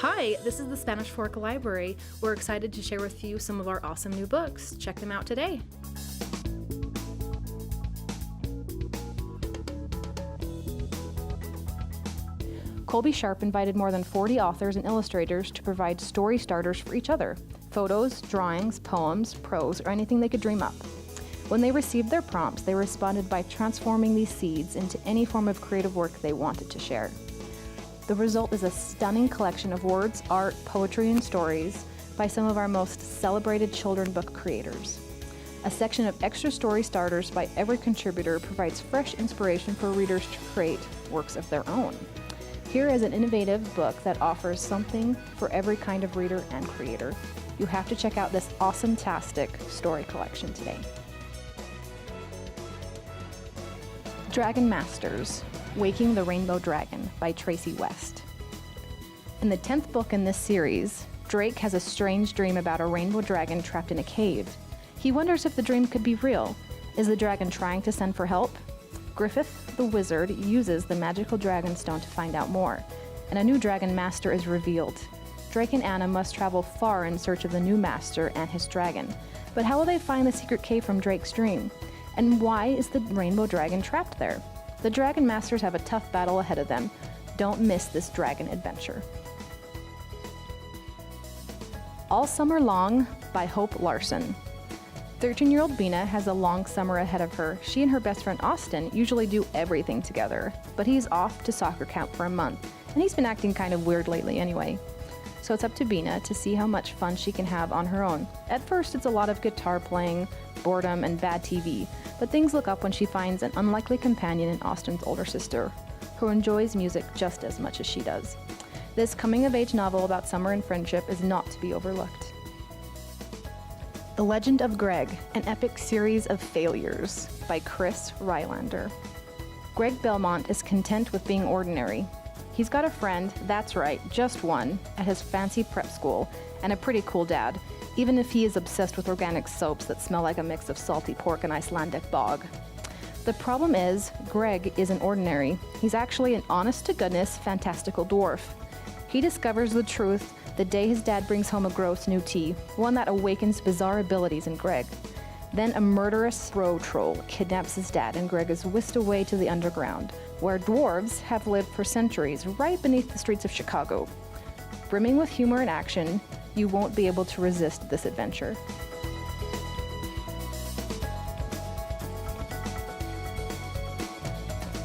Hi, this is the Spanish Fork Library. We're excited to share with you some of our awesome new books. Check them out today. Colby Sharp invited more than 40 authors and illustrators to provide story starters for each other: photos, drawings, poems, prose, or anything they could dream up. When they received their prompts, they responded by transforming these seeds into any form of creative work they wanted to share. The result is a stunning collection of words, art, poetry, and stories by some of our most celebrated children's book creators. A section of extra story starters by every contributor provides fresh inspiration for readers to create works of their own. Here is an innovative book that offers something for every kind of reader and creator. You have to check out this awesome-tastic story collection today. Dragon Masters: Waking the Rainbow Dragon by Tracy West. In the 10th book in this series, Drake has a strange dream about a rainbow dragon trapped in a cave. He wonders if the dream could be real. Is the dragon trying to send for help? Griffith, the wizard, uses the magical dragon stone to find out more, and a new dragon master is revealed. Drake and Anna must travel far in search of the new master and his dragon. But how will they find the secret cave from Drake's dream? And why is the rainbow dragon trapped there? The Dragon Masters have a tough battle ahead of them. Don't miss this dragon adventure. All Summer Long by Hope Larson. 13-year-old Bina has a long summer ahead of her. She and her best friend Austin usually do everything together, but he's off to soccer camp for a month, and he's been acting kind of weird lately anyway. So it's up to Bina to see how much fun she can have on her own. At first, it's a lot of guitar playing, boredom, and bad TV, but things look up when she finds an unlikely companion in Austin's older sister, who enjoys music just as much as she does. This coming-of-age novel about summer and friendship is not to be overlooked. The Legend of Greg, an epic series of failures by Chris Rylander. Greg Belmont is content with being ordinary. He's got a friend, that's right, just one, at his fancy prep school, and a pretty cool dad, even if he is obsessed with organic soaps that smell like a mix of salty pork and Icelandic bog. The problem is, Greg isn't ordinary. He's actually an honest-to-goodness fantastical dwarf. He discovers the truth the day his dad brings home a gross new tea, one that awakens bizarre abilities in Greg. Then a murderous snow troll kidnaps his dad, and Greg is whisked away to the underground, where dwarves have lived for centuries right beneath the streets of Chicago. Brimming with humor and action, you won't be able to resist this adventure.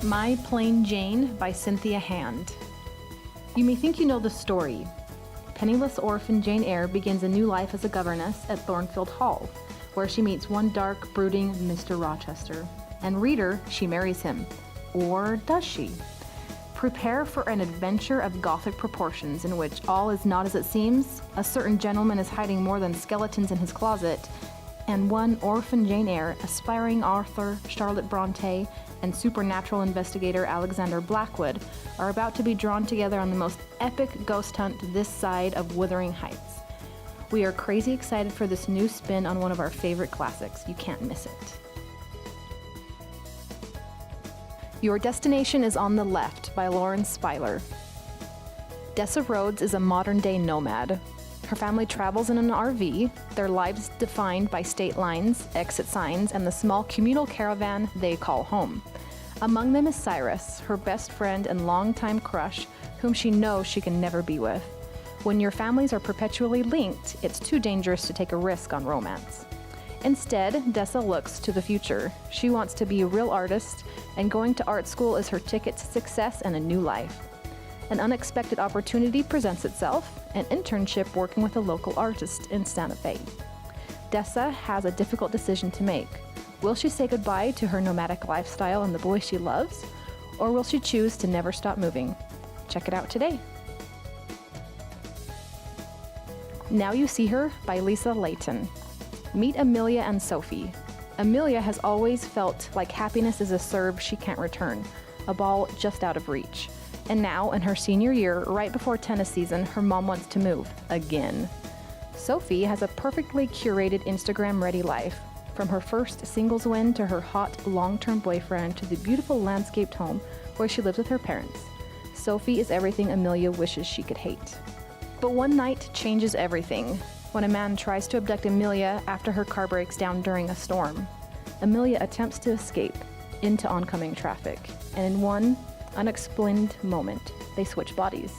My Plain Jane by Cynthia Hand. You may think you know the story. Penniless orphan Jane Eyre begins a new life as a governess at Thornfield Hall, where she meets one dark, brooding Mr. Rochester. And reader, she marries him. Or does she? Prepare for an adventure of gothic proportions in which all is not as it seems, a certain gentleman is hiding more than skeletons in his closet, and one orphan Jane Eyre, aspiring author Charlotte Bronte, and supernatural investigator Alexander Blackwood are about to be drawn together on the most epic ghost hunt this side of Wuthering Heights. We are crazy excited for this new spin on one of our favorite classics. You can't miss it. Your Destination is on the Left by Lauren Speiler. Dessa Rhodes is a modern-day nomad. Her family travels in an RV, their lives defined by state lines, exit signs, and the small communal caravan they call home. Among them is Cyrus, her best friend and longtime crush, whom she knows she can never be with. When your families are perpetually linked, it's too dangerous to take a risk on romance. Instead, Dessa looks to the future. She wants to be a real artist, and going to art school is her ticket to success and a new life. An unexpected opportunity presents itself, an internship working with a local artist in Santa Fe. Dessa has a difficult decision to make. Will she say goodbye to her nomadic lifestyle and the boy she loves, or will she choose to never stop moving? Check it out today. Now You See Her by Lisa Layton. Meet Amelia and Sophie. Amelia has always felt like happiness is a serve she can't return, a ball just out of reach. And now, in her senior year, right before tennis season, her mom wants to move, again. Sophie has a perfectly curated Instagram-ready life, from her first singles win to her hot, long-term boyfriend to the beautiful landscaped home where she lives with her parents. Sophie is everything Amelia wishes she could hate. But one night changes everything when a man tries to abduct Amelia after her car breaks down during a storm. Amelia attempts to escape into oncoming traffic, and in one unexplained moment, they switch bodies.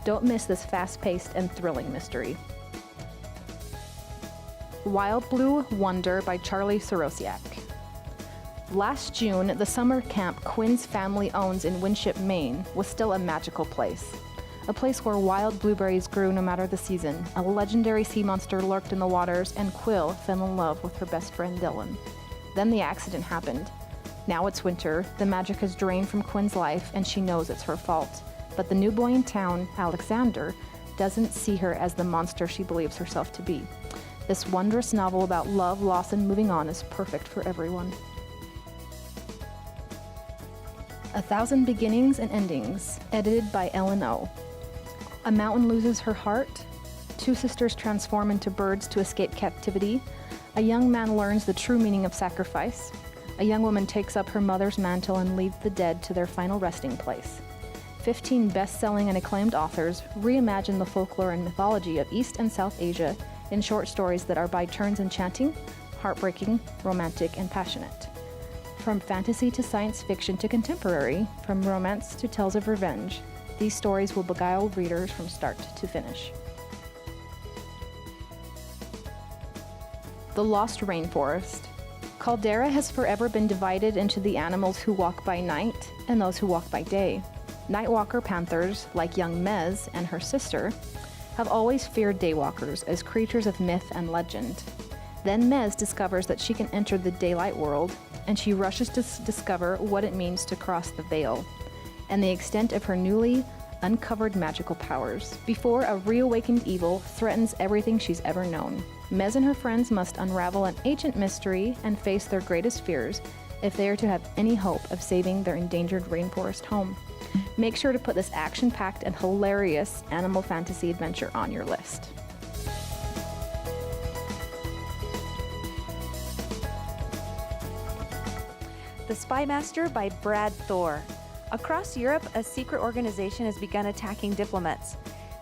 Don't miss this fast-paced and thrilling mystery. Wild Blue Wonder by Charlie Sorosiak. Last June, the summer camp Quinn's family owns in Winship, Maine, was still a magical place. A place where wild blueberries grew no matter the season, a legendary sea monster lurked in the waters, and Quill fell in love with her best friend Dylan. Then the accident happened. Now it's winter, the magic has drained from Quinn's life, and she knows it's her fault. But the new boy in town, Alexander, doesn't see her as the monster she believes herself to be. This wondrous novel about love, loss, and moving on is perfect for everyone. 1,000 Beginnings and Endings, edited by Ellen O. A mountain loses her heart. Two sisters transform into birds to escape captivity. A young man learns the true meaning of sacrifice. A young woman takes up her mother's mantle and leads the dead to their final resting place. 15 best-selling and acclaimed authors reimagine the folklore and mythology of East and South Asia in short stories that are by turns enchanting, heartbreaking, romantic, and passionate. From fantasy to science fiction to contemporary, from romance to tales of revenge, these stories will beguile readers from start to finish. The Lost Rainforest. Caldera has forever been divided into the animals who walk by night and those who walk by day. Nightwalker panthers, like young Mez and her sister, have always feared daywalkers as creatures of myth and legend. Then Mez discovers that she can enter the daylight world, and she rushes to discover what it means to cross the veil and the extent of her newly uncovered magical powers, before a reawakened evil threatens everything she's ever known. Mez and her friends must unravel an ancient mystery and face their greatest fears if they are to have any hope of saving their endangered rainforest home. Make sure to put this action-packed and hilarious animal fantasy adventure on your list. The Spy Master by Brad Thor. Across Europe, a secret organization has begun attacking diplomats.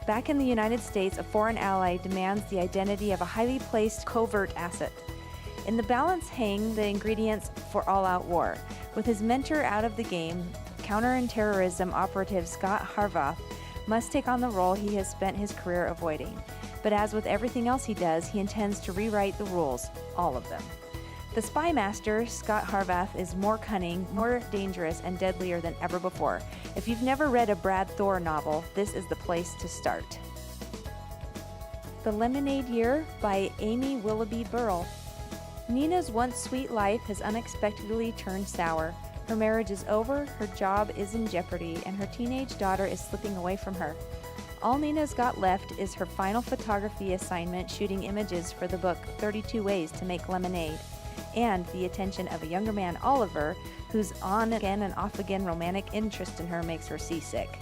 Back in the United States, a foreign ally demands the identity of a highly placed covert asset. In the balance hang the ingredients for all-out war. With his mentor out of the game, counter-terrorism operative Scott Harvath must take on the role he has spent his career avoiding. But as with everything else he does, he intends to rewrite the rules, all of them. The Spy Master, Scott Harvath, is more cunning, more dangerous, and deadlier than ever before. If you've never read a Brad Thor novel, this is the place to start. The Lemonade Year by Amy Willoughby Burrell. Nina's once sweet life has unexpectedly turned sour. Her marriage is over, her job is in jeopardy, and her teenage daughter is slipping away from her. All Nina's got left is her final photography assignment shooting images for the book 32 Ways to Make Lemonade, and the attention of a younger man, Oliver, whose on-again and off-again romantic interest in her makes her seasick.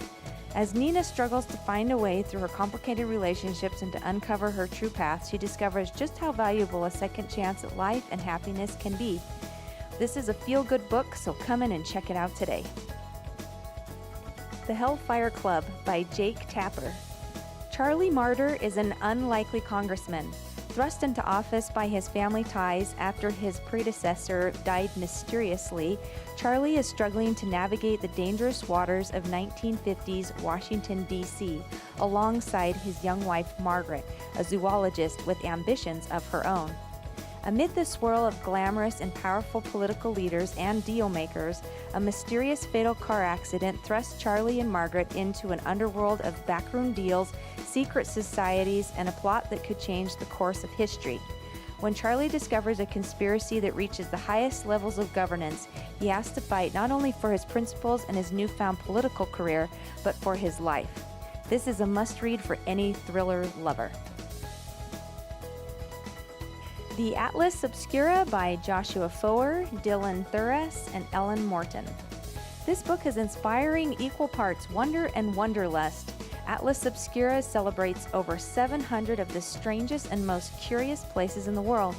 As Nina struggles to find a way through her complicated relationships and to uncover her true path, she discovers just how valuable a second chance at life and happiness can be. This is a feel-good book, so come in and check it out today. The Hellfire Club by Jake Tapper. Charlie Martyr is an unlikely congressman. Thrust into office by his family ties after his predecessor died mysteriously, Charlie is struggling to navigate the dangerous waters of 1950s Washington, D.C., alongside his young wife Margaret, a zoologist with ambitions of her own. Amid the swirl of glamorous and powerful political leaders and deal makers, a mysterious fatal car accident thrusts Charlie and Margaret into an underworld of backroom deals, secret societies, and a plot that could change the course of history. When Charlie discovers a conspiracy that reaches the highest levels of governance, he has to fight not only for his principles and his newfound political career, but for his life. This is a must-read for any thriller lover. The Atlas Obscura by Joshua Foer, Dylan Thuras, and Ellen Morton. This book is inspiring equal parts wonder and wanderlust. Atlas Obscura celebrates over 700 of the strangest and most curious places in the world.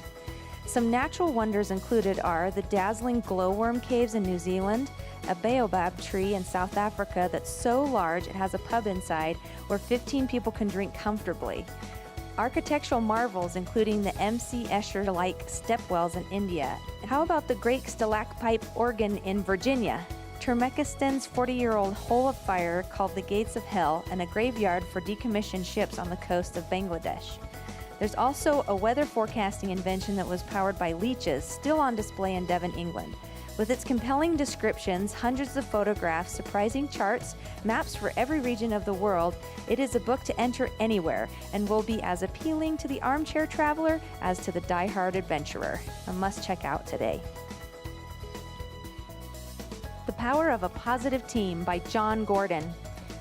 Some natural wonders included are the dazzling glowworm caves in New Zealand, a baobab tree in South Africa that's so large it has a pub inside where 15 people can drink comfortably. Architectural marvels including the M.C. Escher-like stepwells in India. How about the Great Stalactite Organ in Virginia? Turkmenistan's 40-year-old hole of fire called the Gates of Hell, and a graveyard for decommissioned ships on the coast of Bangladesh. There's also a weather forecasting invention that was powered by leeches, still on display in Devon, England. With its compelling descriptions, hundreds of photographs, surprising charts, maps for every region of the world, it is a book to enter anywhere and will be as appealing to the armchair traveler as to the die-hard adventurer. A must-check out today. The Power of a Positive Team by John Gordon.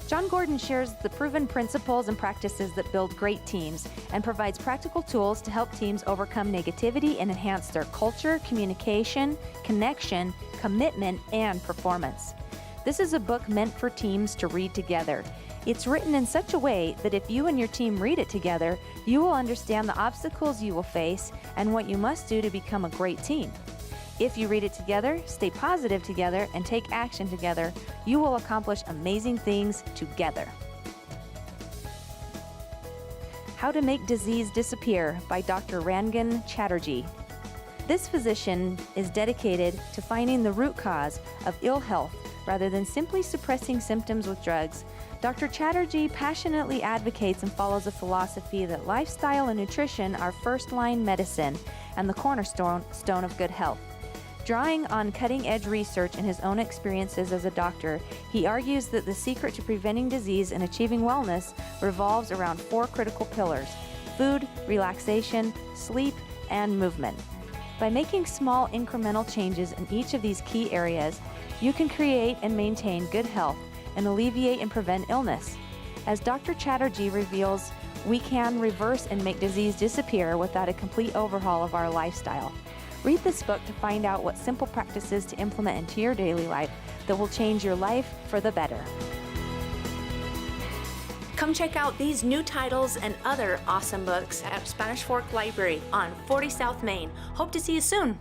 John Gordon shares the proven principles and practices that build great teams and provides practical tools to help teams overcome negativity and enhance their culture, communication, connection, commitment, and performance. This is a book meant for teams to read together. It's written in such a way that if you and your team read it together, you will understand the obstacles you will face and what you must do to become a great team. If you read it together, stay positive together, and take action together, you will accomplish amazing things together. How to Make Disease Disappear by Dr. Rangan Chatterjee. This physician is dedicated to finding the root cause of ill health rather than simply suppressing symptoms with drugs. Dr. Chatterjee passionately advocates and follows a philosophy that lifestyle and nutrition are first-line medicine and the cornerstone of good health. Drawing on cutting-edge research and his own experiences as a doctor, he argues that the secret to preventing disease and achieving wellness revolves around 4 critical pillars: food, relaxation, sleep, and movement. By making small incremental changes in each of these key areas, you can create and maintain good health and alleviate and prevent illness. As Dr. Chatterjee reveals, we can reverse and make disease disappear without a complete overhaul of our lifestyle. Read this book to find out what simple practices to implement into your daily life that will change your life for the better. Come check out these new titles and other awesome books at Spanish Fork Library on 40 South Main. Hope to see you soon.